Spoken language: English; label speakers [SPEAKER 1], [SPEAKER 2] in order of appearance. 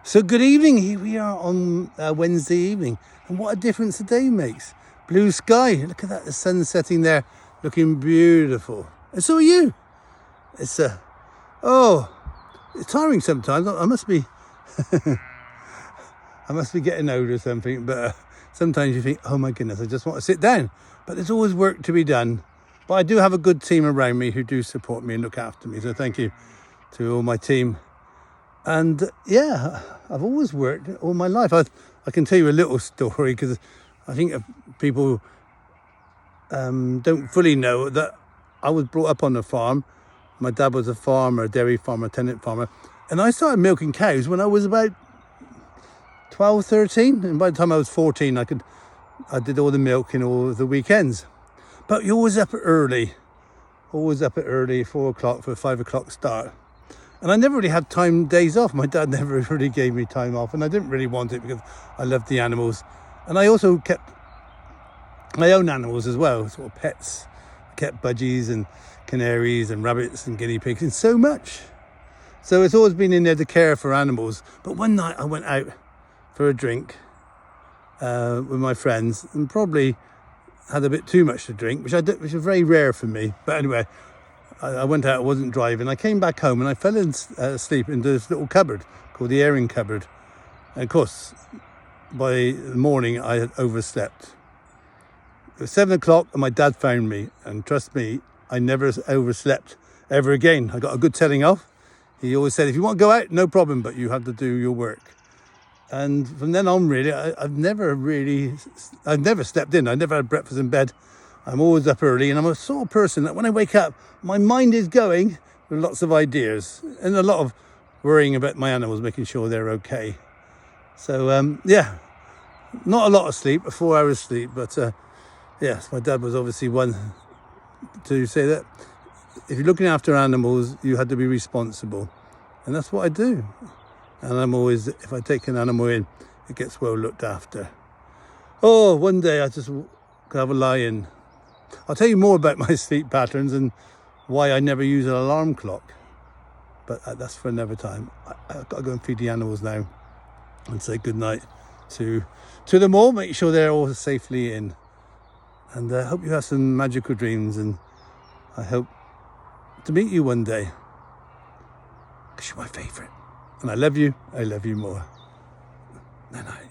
[SPEAKER 1] So good evening, here we are on Wednesday evening, and what a difference the day makes. Blue sky, look at that, the sun setting there, looking beautiful. And so are you. It's it's tiring sometimes. I must be I must be getting old or something, but sometimes you think, oh my goodness, I just want to sit down. But there's always work to be done. But I do have a good team around me who do support me and look after me, so thank you to all my team. And yeah, I've always worked all my life. I can tell you a little story because I think people don't fully know that I was brought up on a farm. My dad was a farmer, a dairy farmer, tenant farmer. And I started milking cows when I was about 12, 13. And by the time I was 14, I did all the milking all the weekends. But you're always up early, 4 o'clock for a 5 o'clock start. And I never really had days off. My dad never really gave me time off, and I didn't really want it because I loved the animals. And I also kept my own animals as well, sort of pets. I kept budgies and canaries and rabbits and guinea pigs and so much. So it's always been in there to care for animals. But one night I went out for a drink with my friends and probably had a bit too much to drink, which is very rare for me. But anyway, I went out, I wasn't driving. I came back home and I fell asleep into this little cupboard called the airing cupboard. And of course, by the morning, I had overslept. It was 7 o'clock and my dad found me. And trust me, I never overslept ever again. I got a good telling off. He always said, if you want to go out, no problem, but you have to do your work. And from then on, really, I've never slept in. I never had breakfast in bed. I'm always up early, and I'm a sort of person that when I wake up, my mind is going with lots of ideas and a lot of worrying about my animals, making sure they're okay. So, yeah, not a lot of sleep, 4 hours sleep, but yes, my dad was obviously one to say that if you're looking after animals, you had to be responsible. And that's what I do. And I'm always, if I take an animal in, it gets well looked after. Oh, one day I just could have a lie in. I'll tell you more about my sleep patterns and why I never use an alarm clock. But that's for another time. I've got to go and feed the animals now and say goodnight to them all. Make sure they're all safely in. And I hope you have some magical dreams. And I hope to meet you one day. Because you're my favourite. And I love you more. Night night.